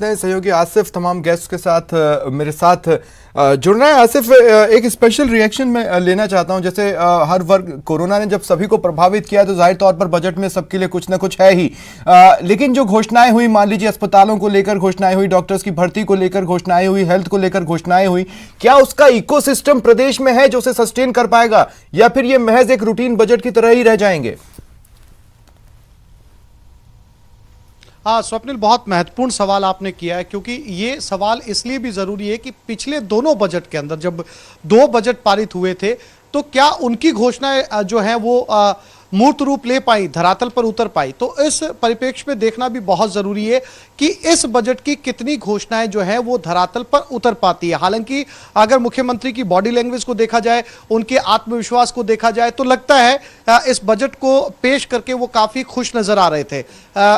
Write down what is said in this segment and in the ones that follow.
हैं सहयोगी आसिफ तमाम गेस्ट के साथ मेरे साथ जुड़ रहे हैं। आसिफ, एक स्पेशल रिएक्शन मैं लेना चाहता हूं। जैसे हर वर्ग, कोरोना ने जब सभी को प्रभावित किया तो जाहिर तौर पर बजट में सबके लिए कुछ ना कुछ है ही, लेकिन जो घोषणाएं हुई, मान लीजिए अस्पतालों को लेकर घोषणाएं हुई, डॉक्टर्स की भर्ती को लेकर घोषणाएं हुई, हेल्थ को लेकर घोषणाएं हुई, क्या उसका इकोसिस्टम प्रदेश में है जो उसे सस्टेन कर पाएगा, या फिर ये महज एक रूटीन बजट की तरह ही रह जाएंगे? हाँ स्वप्निल, बहुत महत्वपूर्ण सवाल आपने किया है, क्योंकि ये सवाल इसलिए भी जरूरी है कि पिछले दोनों बजट के अंदर जब 2 बजट पारित हुए थे तो क्या उनकी घोषणाएं जो हैं वो मूर्त रूप ले पाई, धरातल पर उतर पाई। तो इस परिप्रेक्ष्य में देखना भी बहुत जरूरी है कि इस बजट की कितनी घोषणाएं जो है वो धरातल पर उतर पाती है। हालांकि अगर मुख्यमंत्री की बॉडी लैंग्वेज को देखा जाए, उनके आत्मविश्वास को देखा जाए, तो लगता है इस बजट को पेश करके वो काफी खुश नजर आ रहे थे।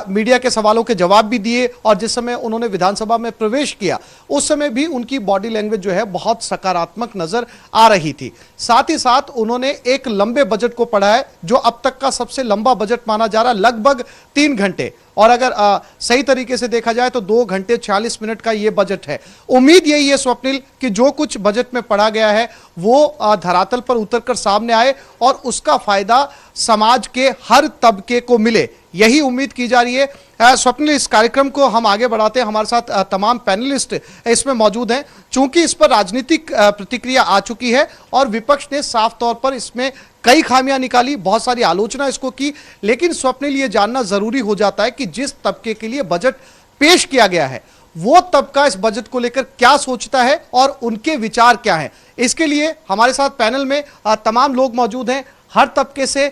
मीडिया के सवालों के जवाब भी दिए और जिस समय उन्होंने विधानसभा में प्रवेश किया उस समय भी उनकी बॉडी लैंग्वेज जो है बहुत सकारात्मक नजर आ रही थी। साथ ही साथ उन्होंने एक लंबे बजट को पढ़ा है, जो अब तक का सबसे लंबा बजट माना जा रहा, लगभग 3 घंटे, और अगर सही तरीके से देखा जाए तो 2 घंटे 40 मिनट का यह बजट है। उम्मीद यही है स्वप्निल कि जो कुछ बजट में पढ़ा गया है वो धरातल पर उतरकर सामने आए और उसका फायदा समाज के हर तबके को मिले, यही उम्मीद की जा रही है। स्वप्निल, इस कार्यक्रम को हम आगे बढ़ाते हैं। हमारे साथ तमाम पैनलिस्ट इसमें मौजूद हैं। चूंकि इस पर राजनीतिक प्रतिक्रिया आ चुकी है और विपक्ष ने साफ तौर पर इसमें कई खामियां निकाली, बहुत सारी आलोचना इसको की, लेकिन स्वप्निल ये जानना जरूरी हो जाता है कि जिस तबके के लिए बजट पेश किया गया है वो तबका इस बजट को लेकर क्या सोचता है और उनके विचार क्या हैं। इसके लिए हमारे साथ पैनल में तमाम लोग मौजूद हैं, हर तबके से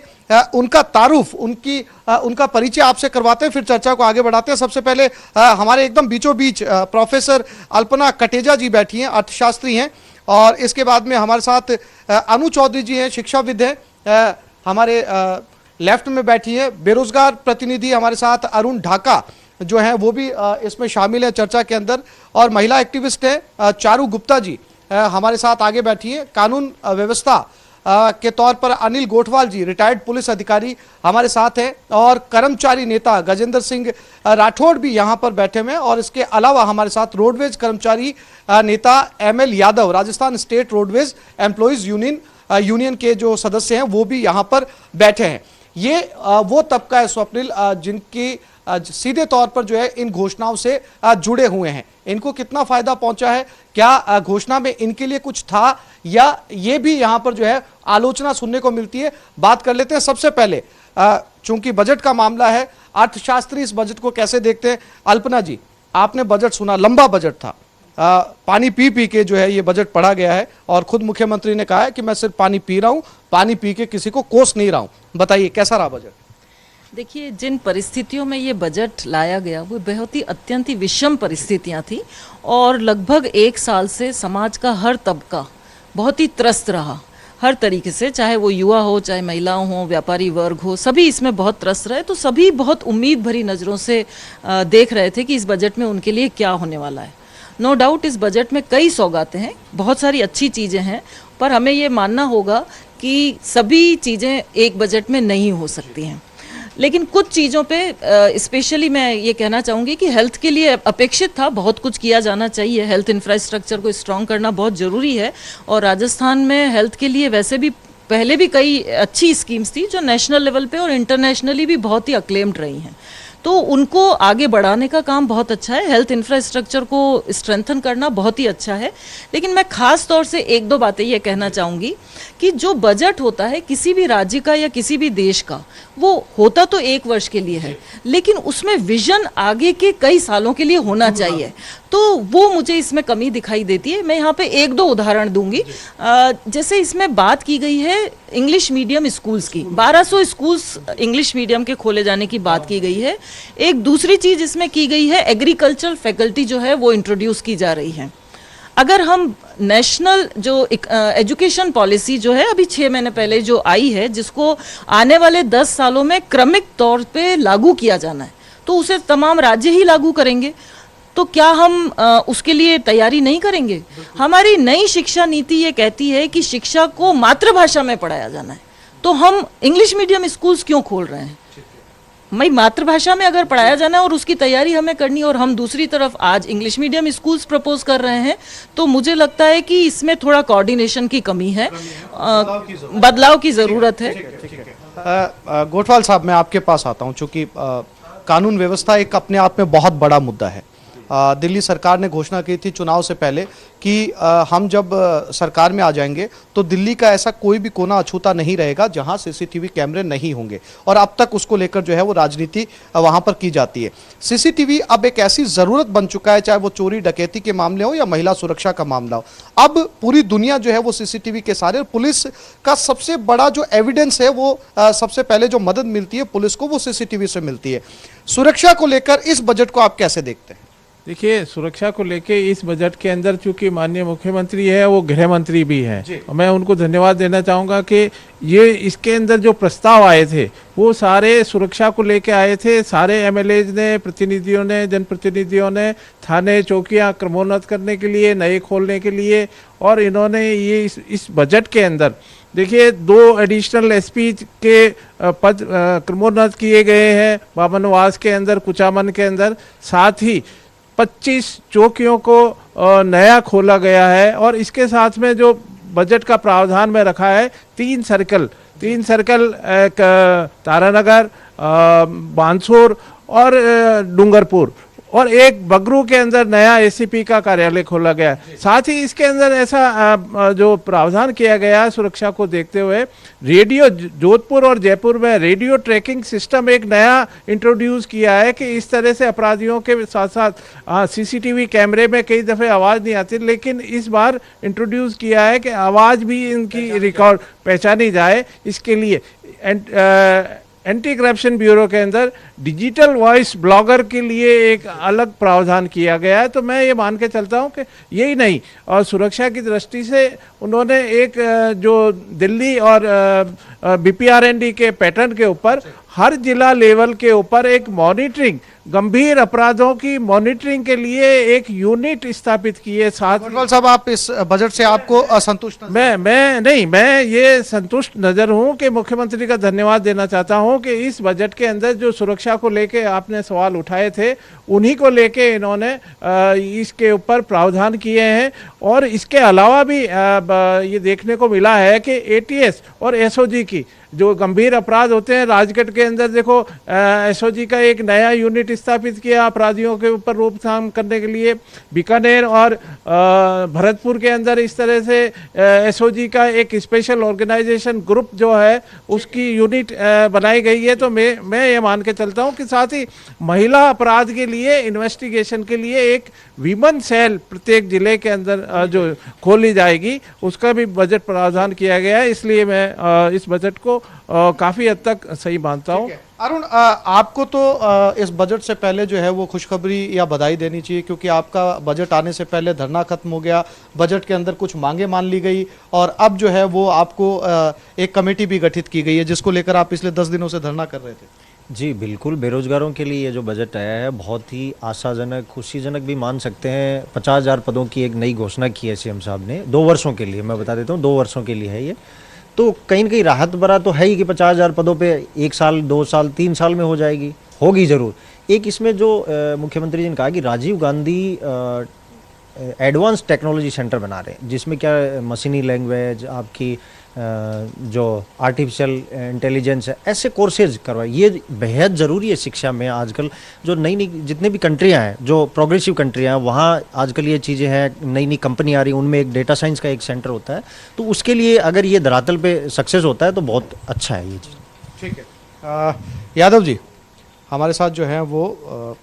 उनका तारुफ, उनका परिचय आपसे करवाते हैं, फिर चर्चा को आगे बढ़ाते हैं। सबसे पहले हमारे एकदम बीचों बीच प्रोफेसर अल्पना कटेजा जी बैठी हैं, अर्थशास्त्री हैं, और इसके बाद में हमारे साथ अनु चौधरी जी हैं, शिक्षाविद हैं, हमारे लेफ्ट में बैठी है बेरोजगार प्रतिनिधि हमारे साथ अरुण ढाका जो हैं वो भी इसमें शामिल है चर्चा के अंदर, और महिला एक्टिविस्ट हैं चारू गुप्ता जी हमारे साथ आगे बैठी है। कानून व्यवस्था के तौर पर अनिल गोठवाल जी, रिटायर्ड पुलिस अधिकारी, हमारे साथ हैं, और कर्मचारी नेता गजेंद्र सिंह राठौड़ भी यहाँ पर बैठे हुए हैं, और इसके अलावा हमारे साथ रोडवेज कर्मचारी नेता ML Yadav, Rajasthan state roadways employees union के जो सदस्य हैं वो भी यहाँ पर बैठे हैं। ये वो तबका है स्वप्निल जिनकी सीधे तौर पर जो है इन घोषणाओं से जुड़े हुए हैं। इनको कितना फायदा पहुंचा है, क्या घोषणा में इनके लिए कुछ था, या ये भी यहां पर जो है आलोचना सुनने को मिलती है, बात कर लेते हैं। सबसे पहले चूंकि बजट का मामला है, अर्थशास्त्री इस बजट को कैसे देखते हैं? अल्पना जी, आपने बजट सुना, लंबा बजट था, पानी पी पी के जो है ये बजट पढ़ा गया है, और खुद मुख्यमंत्री ने कहा है कि मैं सिर्फ पानी पी रहा हूं, पानी पी के किसी को कोस नहीं रहा हूं। बताइए कैसा रहा बजट? देखिए, जिन परिस्थितियों में ये बजट लाया गया वो बहुत ही अत्यंत ही विषम परिस्थितियां थी, और लगभग 1 साल से समाज का हर तबका बहुत ही त्रस्त रहा, हर तरीके से, चाहे वो युवा हो, चाहे महिलाओं हो, व्यापारी वर्ग हो, सभी इसमें बहुत त्रस्त रहे। तो सभी बहुत उम्मीद भरी नज़रों से देख रहे थे कि इस बजट में उनके लिए क्या होने वाला है। नो डाउट इस बजट में कई सौगातें हैं, बहुत सारी अच्छी चीज़ें हैं, पर हमें ये मानना होगा कि सभी चीज़ें एक बजट में नहीं हो सकती हैं। लेकिन कुछ चीज़ों पे स्पेशली मैं ये कहना चाहूँगी कि हेल्थ के लिए अपेक्षित था, बहुत कुछ किया जाना चाहिए, हेल्थ इंफ्रास्ट्रक्चर को स्ट्रॉन्ग करना बहुत ज़रूरी है, और राजस्थान में हेल्थ के लिए वैसे भी पहले भी कई अच्छी स्कीम्स थी जो नेशनल लेवल पे और इंटरनेशनली भी बहुत ही अक्लेम्ड रही हैं। तो उनको आगे बढ़ाने का काम बहुत अच्छा है, हेल्थ इंफ्रास्ट्रक्चर को स्ट्रेंथन करना बहुत ही अच्छा है। लेकिन मैं खास तौर से 1-2 बातें ये कहना चाहूँगी कि जो बजट होता है किसी भी राज्य का या किसी भी देश का, वो होता तो 1 वर्ष के लिए है, लेकिन उसमें विजन आगे के कई सालों के लिए होना चाहिए। तो वो मुझे इसमें कमी दिखाई देती है। मैं यहाँ पे 1-2 उदाहरण दूंगी। जैसे इसमें बात की गई है इंग्लिश मीडियम स्कूल्स की, 1200 स्कूल्स इंग्लिश मीडियम के खोले जाने की बात की गई है। एक दूसरी चीज इसमें की गई है, एग्रीकल्चरल फैकल्टी जो है वो इंट्रोड्यूस की जा रही है। अगर हम नेशनल जो एजुकेशन पॉलिसी जो है अभी 6 महीने पहले जो आई है, जिसको आने वाले 10 सालों में क्रमिक तौर पे लागू किया जाना है, तो उसे तमाम राज्य ही लागू करेंगे। तो क्या हम उसके लिए तैयारी नहीं करेंगे? हमारी नई शिक्षा नीति ये कहती है कि शिक्षा को मातृभाषा में पढ़ाया जाना है, तो हम इंग्लिश मीडियम स्कूल्स क्यों खोल रहे हैं? भाई मातृभाषा में अगर पढ़ाया जाना है और उसकी तैयारी हमें करनी है, और हम दूसरी तरफ आज इंग्लिश मीडियम स्कूल्स प्रपोज कर रहे हैं, तो मुझे लगता है कि इसमें थोड़ा कोऑर्डिनेशन की कमी है, बदलाव की जरूरत है। गोठवाल साहब, मैं आपके पास आता हूं, चूंकि कानून व्यवस्था एक अपने आप में बहुत बड़ा मुद्दा है। दिल्ली सरकार ने घोषणा की थी चुनाव से पहले कि हम जब सरकार में आ जाएंगे तो दिल्ली का ऐसा कोई भी कोना अछूता नहीं रहेगा जहां सीसीटीवी कैमरे नहीं होंगे, और अब तक उसको लेकर जो है वो राजनीति वहां पर की जाती है। सीसीटीवी अब एक ऐसी जरूरत बन चुका है, चाहे वो चोरी डकैती के मामले हो या महिला सुरक्षा का मामला हो। अब पूरी दुनिया जो है वो सीसीटीवी के सारे, पुलिस का सबसे बड़ा जो एविडेंस है वो सबसे पहले जो मदद मिलती है पुलिस को वो सीसीटीवी से मिलती है। सुरक्षा को लेकर इस बजट को आप कैसे देखते हैं? देखिए, सुरक्षा को लेके इस बजट के अंदर चूंकि माननीय मुख्यमंत्री है, वो गृह मंत्री भी हैं, मैं उनको धन्यवाद देना चाहूँगा कि ये इसके अंदर जो प्रस्ताव आए थे वो सारे सुरक्षा को लेके आए थे। सारे एमएलएज ने, प्रतिनिधियों ने, जनप्रतिनिधियों ने थाने चौकियाँ क्रमोन्नत करने के लिए, नए खोलने के लिए, और इन्होंने ये इस बजट के अंदर देखिए 2 एडिशनल एसपी के पद क्रमोन्नत किए गए हैं बामनवास के अंदर, कुचामन के अंदर। साथ ही 25 चौकियों को नया खोला गया है, और इसके साथ में जो बजट का प्रावधान में रखा है 3 सर्कल, एक तारानगर, बांसुर और डूंगरपुर, और एक बगरू के अंदर नया एसीपी का कार्यालय खोला गया। साथ ही इसके अंदर ऐसा जो प्रावधान किया गया है सुरक्षा को देखते हुए, रेडियो जोधपुर और जयपुर में रेडियो ट्रैकिंग सिस्टम एक नया इंट्रोड्यूस किया है कि इस तरह से अपराधियों के साथ साथ सीसीटीवी कैमरे में कई दफ़े आवाज़ नहीं आती, लेकिन इस बार इंट्रोड्यूस किया है कि आवाज़ भी इनकी रिकॉर्ड पहचानी जाए। इसके लिए एंटी करप्शन ब्यूरो के अंदर डिजिटल वॉइस ब्लॉगर के लिए एक अलग प्रावधान किया गया है। तो मैं ये मान के चलता हूँ कि यही नहीं, और सुरक्षा की दृष्टि से उन्होंने एक जो दिल्ली और बीपीआरएनडी के पैटर्न के ऊपर हर जिला लेवल के ऊपर एक मॉनिटरिंग, गंभीर अपराधों की मॉनिटरिंग के लिए एक यूनिट स्थापित की है। साथ गोठवाल साहब, आप इस बजट से आपको असंतुष्ट? मैं ये संतुष्ट नजर हूं कि मुख्यमंत्री का धन्यवाद देना चाहता हूं कि इस बजट के अंदर जो सुरक्षा को लेके आपने सवाल उठाए थे उन्हीं को लेके इन्होंने इसके ऊपर प्रावधान किए हैं। और इसके अलावा भी ये देखने को मिला है कि एटीएस और एसओजी की जो गंभीर अपराध होते हैं, राजगढ़ के अंदर देखो एसओजी का एक नया यूनिट स्थापित किया अपराधियों के ऊपर रोकथाम करने के लिए। बीकानेर और भरतपुर के अंदर इस तरह से एसओजी का एक स्पेशल ऑर्गेनाइजेशन ग्रुप जो है उसकी यूनिट बनाई गई है। तो मैं ये मान के चलता हूँ कि साथ ही महिला अपराध के लिए इन्वेस्टिगेशन के लिए एक विमन सेल प्रत्येक जिले के अंदर जो खोली जाएगी, उसका भी बजट प्रावधान किया गया है। इसलिए मैं इस बजट को काफी हद तक सही मानता हूँ। अरुण, आपको तो इस बजट से पहले जो है वो खुशखबरी या बधाई देनी चाहिए, क्योंकि आपका बजट आने से पहले धरना खत्म हो गया, बजट के अंदर कुछ मांगे मान ली गई, और अब जो है वो आपको एक कमेटी भी गठित की गई है जिसको लेकर आप पिछले 10 दिनों से धरना कर रहे थे। जी बिल्कुल, बेरोजगारों के लिए ये जो बजट आया है बहुत ही आशाजनक, खुशीजनक भी मान सकते हैं। 50,000 पदों की एक नई घोषणा की है सीएम साहब ने 2 वर्षों के लिए। मैं बता देता हूँ 2 वर्षों के लिए है ये, तो कहीं न कहीं राहत भरा तो है ही कि 50,000 पदों पे 1 साल, 2 साल, 3 साल में हो जाएगी, होगी ज़रूर। एक इसमें जो मुख्यमंत्री जी ने कहा कि Rajiv Gandhi advance technology centre बना रहे हैं, जिसमें क्या मशीनी लैंग्वेज, आपकी जो आर्टिफिशियल इंटेलिजेंस है, ऐसे कोर्सेज करवाए। ये बेहद ज़रूरी है शिक्षा में। आजकल जो नई नई जितने भी कंट्रियां हैं, जो प्रोग्रेसिव कंट्रियां हैं, वहाँ आजकल ये चीज़ें हैं, नई नई कंपनी आ रही हैं, उनमें एक डेटा साइंस का एक सेंटर होता है। तो उसके लिए अगर ये धरातल पे सक्सेस होता है तो बहुत अच्छा है ये चीज़। ठीक है। यादव जी हमारे साथ जो है वो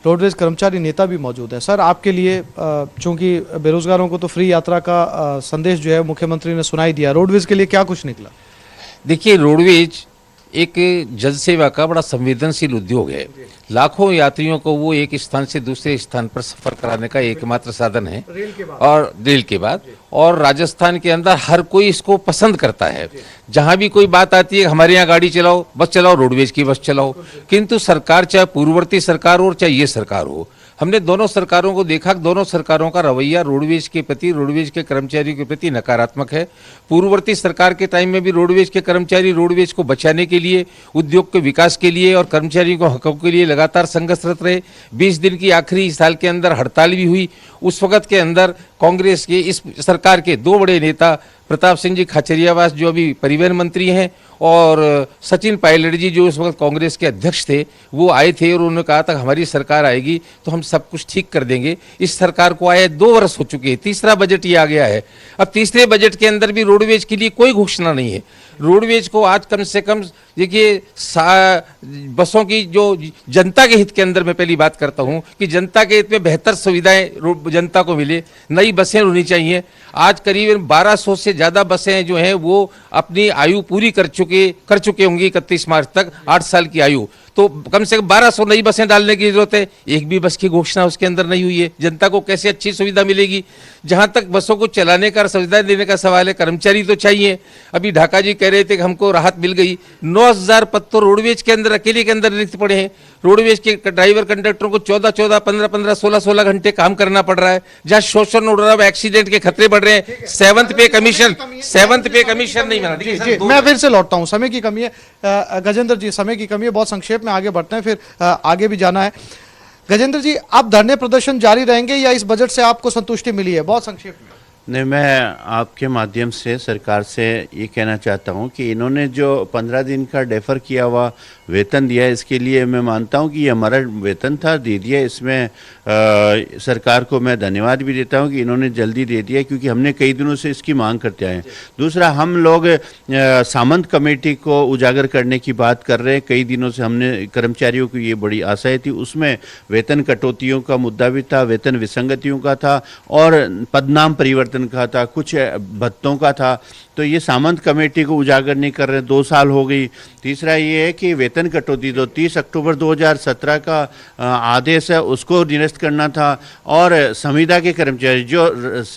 रोडवेज कर्मचारी नेता भी मौजूद है। सर, आपके लिए चूंकि बेरोजगारों को तो फ्री यात्रा का संदेश जो है मुख्यमंत्री ने सुनाई दिया, रोडवेज के लिए क्या कुछ निकला? देखिए, रोडवेज एक जन सेवा का बड़ा संवेदनशील उद्योग है, लाखों यात्रियों को वो एक स्थान से दूसरे स्थान पर सफर कराने का एकमात्र साधन है। और रेल के बाद और राजस्थान के अंदर हर कोई इसको पसंद करता है। जहां भी कोई बात आती है हमारे यहाँ गाड़ी चलाओ, बस चलाओ, रोडवेज की बस चलाओ, किंतु सरकार चाहे पूर्ववर्ती सरकार हो और चाहे ये सरकार हो, हमने दोनों सरकारों को देखा, दोनों सरकारों का रवैया रोडवेज के प्रति, रोडवेज के कर्मचारियों के प्रति नकारात्मक है। पूर्ववर्ती सरकार के टाइम में भी रोडवेज के कर्मचारी रोडवेज को बचाने के लिए, उद्योग के विकास के लिए और कर्मचारियों के हकों के लिए लगातार संघर्षरत रहे। 20 दिन की आखिरी साल के अंदर हड़ताल भी हुई। उस वक्त के अंदर कांग्रेस के इस सरकार के दो बड़े नेता प्रताप सिंह जी खाचरियावास जो अभी परिवहन मंत्री हैं और सचिन पायलट जी जो उस वक्त कांग्रेस के अध्यक्ष थे, वो आए थे और उन्होंने कहा था हमारी सरकार आएगी तो हम सब कुछ ठीक कर देंगे। इस सरकार को आए 2 वर्ष हो चुके हैं, तीसरा बजट ये आ गया है। अब तीसरे बजट के अंदर भी रोडवेज के लिए कोई घोषणा नहीं है। रोडवेज को आज कम से कम देखिए बसों की जो जनता के हित के अंदर, मैं पहली बात करता हूं कि जनता के हित में बेहतर सुविधाएं जनता को मिले, नई बसें होनी चाहिए। आज करीब 1200 से ज़्यादा बसें जो हैं वो अपनी आयु पूरी कर चुके होंगी 31 मार्च तक, 8 साल की आयु। तो कम से कम 1200 नई बसें डालने की जरूरत है। एक भी बस की घोषणा उसके अंदर नहीं हुई है। जनता को कैसे अच्छी सुविधा मिलेगी? जहां तक बसों को चलाने का, सुविधा देने का सवाल है, कर्मचारी तो चाहिए। अभी ढाका जी कह रहे थे कि हमको राहत मिल गई। 9000 पद तो रोडवेज के अंदर अकेले के अंदर रिक्त पड़े हैं। रोडवेज के ड्राइवर कंडक्टरों को 14-14, 15-15, 16-16 घंटे काम करना पड़ रहा है। जहां शोषण उड़ रहा है, एक्सीडेंट के खतरे बढ़ रहे हैं। 7th पे कमीशन नहीं बना। जी, मैं फिर से लौटता हूं, समय की कमी है। गजेंद्र जी, समय की कमी है, बहुत संक्षेप में आगे बढ़ते हैं, फिर आगे भी जाना है। गजेंद्र जी, आप धरने प्रदर्शन जारी रहेंगे या इस बजट से आपको संतुष्टि मिली है? बहुत संक्षेप में। नहीं, मैं आपके माध्यम से सरकार से ये कहना चाहता हूँ कि इन्होंने जो 15 दिन का डेफर किया हुआ वेतन दिया है, इसके लिए मैं मानता हूँ कि ये हमारा वेतन था, दे दिया। इसमें सरकार को मैं धन्यवाद भी देता हूँ कि इन्होंने जल्दी दे दिया, क्योंकि हमने कई दिनों से इसकी मांग करते आए हैं। दूसरा, हम लोग सामंत कमेटी को उजागर करने की बात कर रहे हैं। कई दिनों से हमने कर्मचारियों की ये बड़ी आशाएं थी, उसमें वेतन कटौतियों का मुद्दा भी था, वेतन विसंगतियों का था और पदनाम परिवर्तन का था, कुछ भत्तों का था। तो ये सामंत कमेटी को उजागर नहीं कर रहे, 2 साल हो गई। तीसरा ये है कि वेतन कटौती तो 30 अक्टूबर 2017 का आदेश है, उसको निरस्त करना था। और संविदा के कर्मचारी जो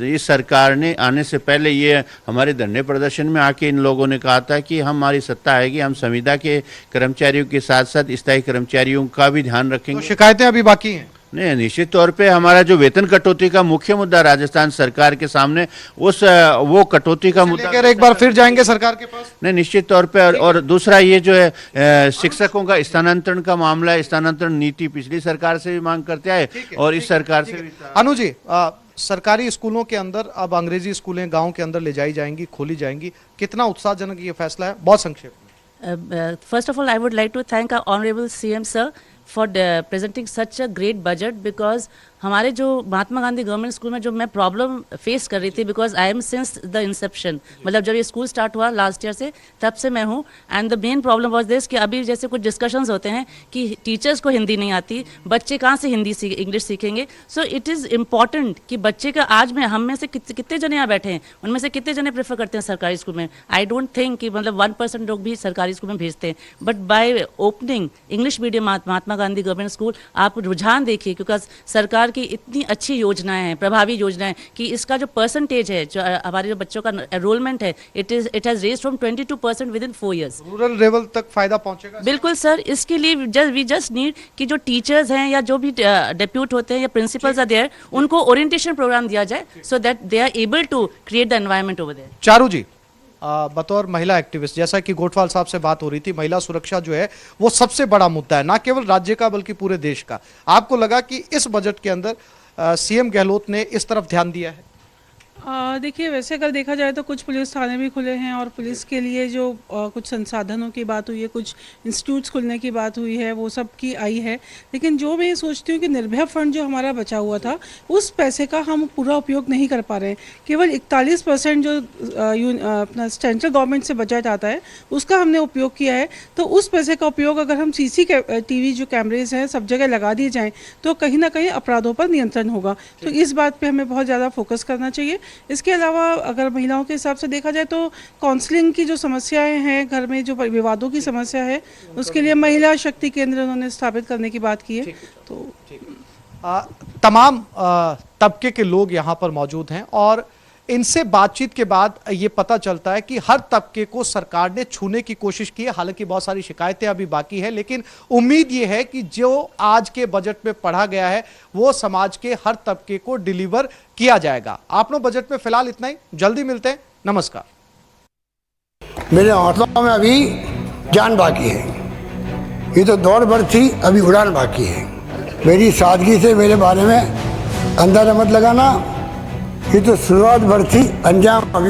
इस सरकार ने आने से पहले ये हमारे धरने प्रदर्शन में आके इन लोगों ने कहा था कि हमारी सत्ता आएगी, हम संविदा के कर्मचारियों के साथ साथ स्थायी कर्मचारियों का भी ध्यान रखेंगे। तो शिकायतें अभी बाकी हैं? नहीं, निश्चित तौर पे हमारा जो वेतन कटौती का मुख्य मुद्दा राजस्थान सरकार के सामने वो कटौती का मुद्दा एक बार फिर जाएंगे सरकार के पास? नहीं, निश्चित तौर पे। और दूसरा ये जो है शिक्षकों का स्थानांतरण का मामला है, स्थानांतरण नीति पिछली सरकार से भी मांग करते आए और इस सरकार से भी। अनु जी, सरकारी स्कूलों के अंदर अब अंग्रेजी स्कूलें गाँव के अंदर ले जाई जाएंगी, खोली जाएंगी, कितना उत्साहजनक ये फैसला है? बहुत संक्षेप में। First of all, I would like to thank our Honorable CM Sir for presenting such a great budget, because हमारे जो महात्मा गांधी गवर्नमेंट स्कूल में जो मैं प्रॉब्लम फेस कर रही थी, because I am since the Inception, मतलब जब ये स्कूल स्टार्ट हुआ लास्ट ईयर से तब से मैं हूँ। And the main problem was this कि अभी जैसे कुछ डिस्कशंस होते हैं कि टीचर्स को हिंदी नहीं आती, बच्चे कहाँ से इंग्लिश सीखेंगे। सो इट इज़ इम्पॉर्टेंट कि बच्चे का आज में हम में से कितने जने यहाँ बैठे हैं, उनमें से कितने जने प्रेफर करते हैं सरकारी स्कूल में? आई डोंट थिंक कि मतलब 1% लोग भी सरकारी स्कूल में भेजते हैं। But by opening English medium Mahatma Gandhi government school, आप रुझान देखिए, क्योंकि सरकार की इतनी अच्छी योजनाएं हैं, प्रभावी योजनाएं, कि इसका जो परसेंटेज है, जो हमारे जो बच्चों का एनरोलमेंट है, it has raised from 22% with in 4 years। Rural level तक फायदा पहुंचेगा? बिल्कुल सर, इसके लिए वी जस्ट नीड कि जो टीचर्स हैं या जो भी डेप्यूट होते हैं या प्रिंसिपल्स आर देयर, उनको ओरिएंटेशन प्रोग्राम दिया जाए so that they are able to create the environment over there. Charu ji, बतौर महिला एक्टिविस्ट, जैसा कि गोठवाल साहब से बात हो रही थी, महिला सुरक्षा जो है वो सबसे बड़ा मुद्दा है, ना केवल राज्य का बल्कि पूरे देश का। आपको लगा कि इस बजट के अंदर सीएम गहलोत ने इस तरफ ध्यान दिया है? देखिए, वैसे अगर देखा जाए तो कुछ पुलिस थाने भी खुले हैं और पुलिस के लिए जो कुछ संसाधनों की बात हुई है, कुछ इंस्टीट्यूट्स खुलने की बात हुई है, वो सब की आई है। लेकिन जो मैं सोचती हूँ कि निर्भया फंड जो हमारा बचा हुआ था, उस पैसे का हम पूरा उपयोग नहीं कर पा रहे हैं। केवल 41% जो अपना सेंट्रल गवर्नमेंट से बजट आता है उसका हमने उपयोग किया है। तो उस पैसे का उपयोग अगर हम CCTV जो कैमरेज हैं सब जगह लगा दिए जाएँ तो कहीं ना कहीं अपराधों पर नियंत्रण होगा। तो इस बात पर हमें बहुत ज़्यादा फोकस करना चाहिए। इसके अलावा अगर महिलाओं के हिसाब से देखा जाए तो काउंसलिंग की जो समस्याएं हैं, घर में जो विवादों की समस्या है, उसके लिए महिला शक्ति केंद्र उन्होंने स्थापित करने की बात की है। तो तमाम तबके के लोग यहाँ पर मौजूद हैं और इनसे बातचीत के बाद ये पता चलता है कि हर तबके को सरकार ने छूने की कोशिश की है। हालांकि बहुत सारी शिकायतें अभी बाकी है, लेकिन उम्मीद ये है कि जो आज के बजट में पढ़ा गया है वो समाज के हर तबके को डिलीवर किया जाएगा। आप लोग बजट में फिलहाल इतना ही, जल्दी मिलते हैं, नमस्कार। मेरे हौसलों में अभी जान बाकी है, ये तो दौड़ भर थी, अभी उड़ान बाकी है। मेरी सादगी से मेरे बारे में अंदाजा मत लगाना, ये तो शुरुआत भर थी, अंजाम अभी